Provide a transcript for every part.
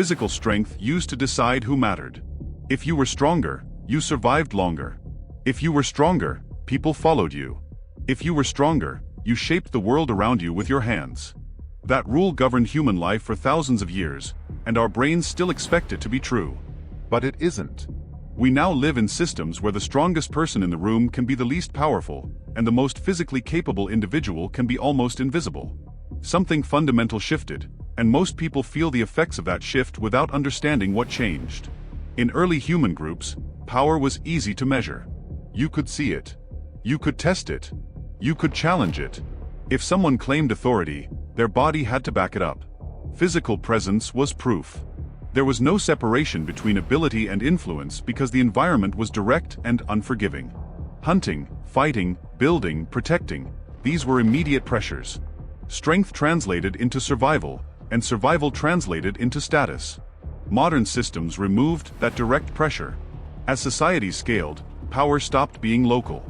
physical strength used to decide who mattered. If you were stronger, you survived longer. If you were stronger, people followed you. If you were stronger, you shaped the world around you with your hands. That rule governed human life for thousands of years, and our brains still expect it to be true. But it isn't. We now live in systems where the strongest person in the room can be the least powerful, and the most physically capable individual can be almost invisible. Something fundamental shifted, and most people feel the effects of that shift without understanding what changed. In early human groups, power was easy to measure. You could see it. You could test it. You could challenge it. If someone claimed authority, their body had to back it up. Physical presence was proof. There was no separation between ability and influence because the environment was direct and unforgiving. Hunting, fighting, building, protecting, these were immediate pressures. Strength translated into survival, and survival translated into status. Modern systems removed that direct pressure. As societies scaled, power stopped being local.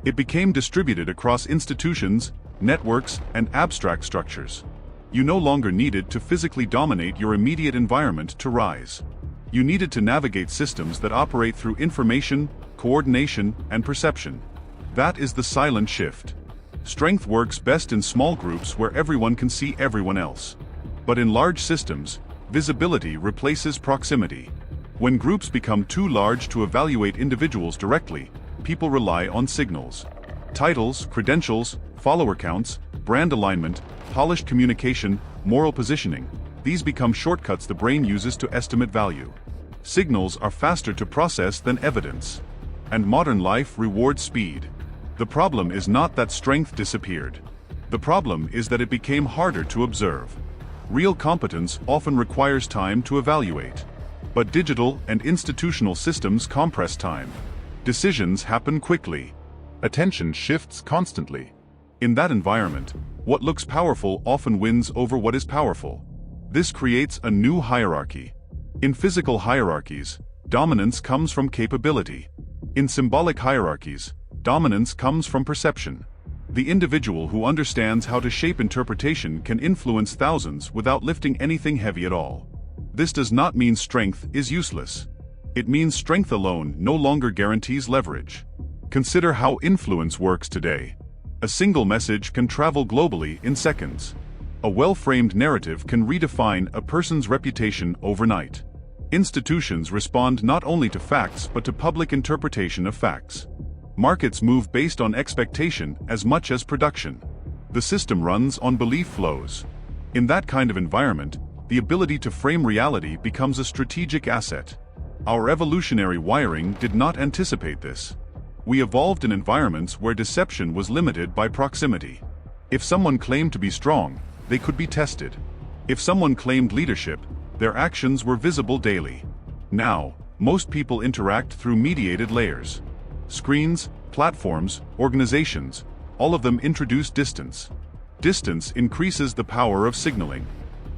It became distributed across institutions, networks, and abstract structures. You no longer needed to physically dominate your immediate environment to rise. You needed to navigate systems that operate through information, coordination, and perception. That is the silent shift. Strength works best in small groups where everyone can see everyone else. But in large systems, visibility replaces proximity. When groups become too large to evaluate individuals directly, people rely on signals. Titles, credentials, follower counts, brand alignment, polished communication, moral positioning, these become shortcuts the brain uses to estimate value. Signals are faster to process than evidence. And modern life rewards speed. The problem is not that strength disappeared. The problem is that it became harder to observe. Real competence often requires time to evaluate. But digital and institutional systems compress time. Decisions happen quickly. Attention shifts constantly. In that environment, what looks powerful often wins over what is powerful. This creates a new hierarchy. In physical hierarchies, dominance comes from capability. In symbolic hierarchies, dominance comes from perception. The individual who understands how to shape interpretation can influence thousands without lifting anything heavy at all. This does not mean strength is useless. It means strength alone no longer guarantees leverage. Consider how influence works today. A single message can travel globally in seconds. A well-framed narrative can redefine a person's reputation overnight. Institutions respond not only to facts but to public interpretation of facts. Markets move based on expectation as much as production. The system runs on belief flows. In that kind of environment, the ability to frame reality becomes a strategic asset. Our evolutionary wiring did not anticipate this. We evolved in environments where deception was limited by proximity. If someone claimed to be strong, they could be tested. If someone claimed leadership, their actions were visible daily. Now, most people interact through mediated layers. Screens, platforms, organizations, all of them introduce distance. Distance increases the power of signaling.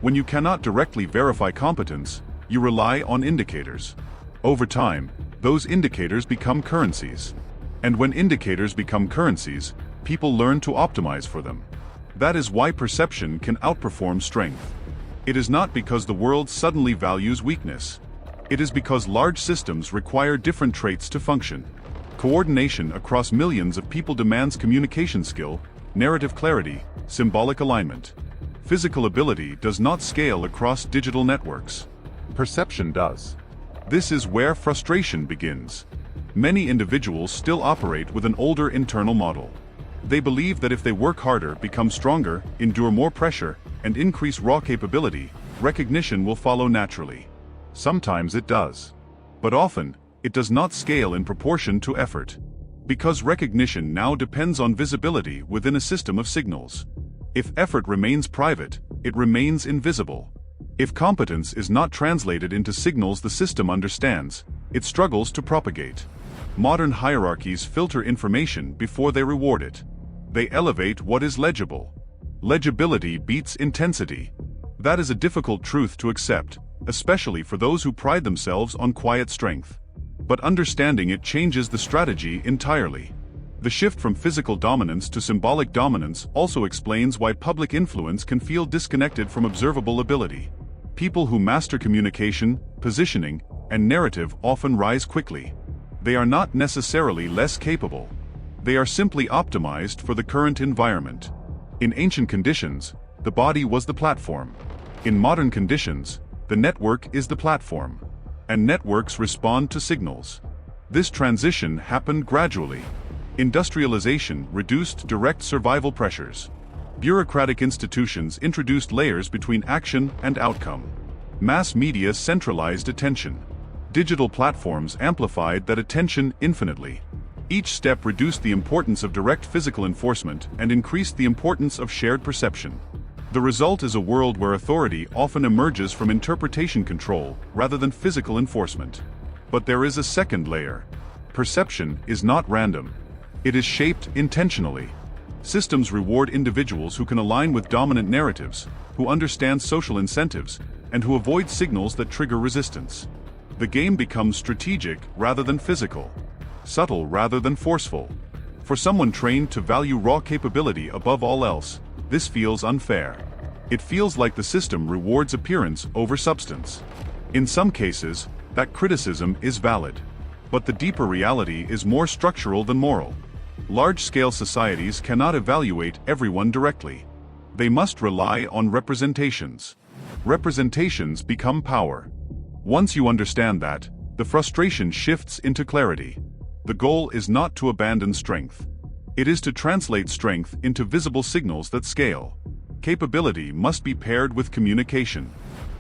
When you cannot directly verify competence, you rely on indicators. Over time, those indicators become currencies. And when indicators become currencies, people learn to optimize for them. That is why perception can outperform strength. It is not because the world suddenly values weakness. It is because large systems require different traits to function. Coordination across millions of people demands communication skill, narrative clarity, symbolic alignment. Physical ability does not scale across digital networks. Perception does. This is where frustration begins. Many individuals still operate with an older internal model. They believe that if they work harder, become stronger, endure more pressure, and increase raw capability, recognition will follow naturally. Sometimes it does. But often, it does not scale in proportion to effort. Because recognition now depends on visibility within a system of signals. If effort remains private, it remains invisible. If competence is not translated into signals the system understands, it struggles to propagate. Modern hierarchies filter information before they reward it. They elevate what is legible. Legibility beats intensity. That is a difficult truth to accept, especially for those who pride themselves on quiet strength. But understanding it changes the strategy entirely. The shift from physical dominance to symbolic dominance also explains why public influence can feel disconnected from observable ability. People who master communication, positioning, and narrative often rise quickly. They are not necessarily less capable. They are simply optimized for the current environment. In ancient conditions, the body was the platform. In modern conditions, the network is the platform. And networks respond to signals. This transition happened gradually. Industrialization reduced direct survival pressures. Bureaucratic institutions introduced layers between action and outcome. Mass media centralized attention. Digital platforms amplified that attention infinitely. Each step reduced the importance of direct physical enforcement and increased the importance of shared perception. The result is a world where authority often emerges from interpretation control rather than physical enforcement. But there is a second layer. Perception is not random. It is shaped intentionally. Systems reward individuals who can align with dominant narratives, who understand social incentives, and who avoid signals that trigger resistance. The game becomes strategic rather than physical, subtle rather than forceful. For someone trained to value raw capability above all else, this feels unfair. It feels like the system rewards appearance over substance. In some cases, that criticism is valid. But the deeper reality is more structural than moral. Large-scale societies cannot evaluate everyone directly. They must rely on representations. Representations become power. Once you understand that, the frustration shifts into clarity. The goal is not to abandon strength. It is to translate strength into visible signals that scale. Capability must be paired with communication.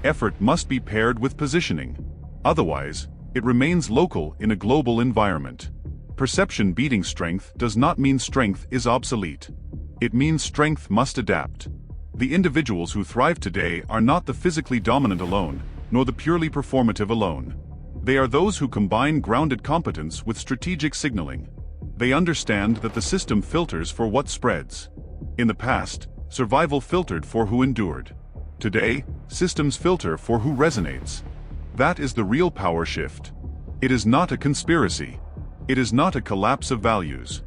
Effort must be paired with positioning. Otherwise, it remains local in a global environment. Perception beating strength does not mean strength is obsolete. It means strength must adapt. The individuals who thrive today are not the physically dominant alone, nor the purely performative alone. They are those who combine grounded competence with strategic signaling. They understand that the system filters for what spreads. In the past, survival filtered for who endured. Today, systems filter for who resonates. That is the real power shift. It is not a conspiracy. It is not a collapse of values.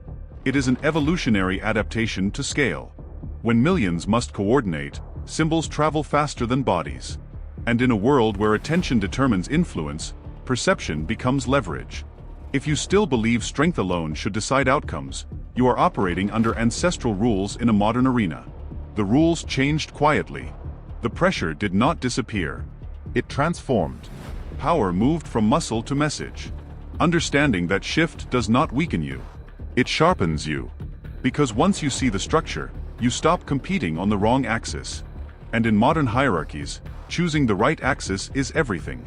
It is an evolutionary adaptation to scale. When millions must coordinate, symbols travel faster than bodies. And in a world where attention determines influence, perception becomes leverage. If you still believe strength alone should decide outcomes, you are operating under ancestral rules in a modern arena. The rules changed quietly. The pressure did not disappear. It transformed. Power moved from muscle to message. Understanding that shift does not weaken you. It sharpens you. Because once you see the structure, you stop competing on the wrong axis. And in modern hierarchies, choosing the right axis is everything.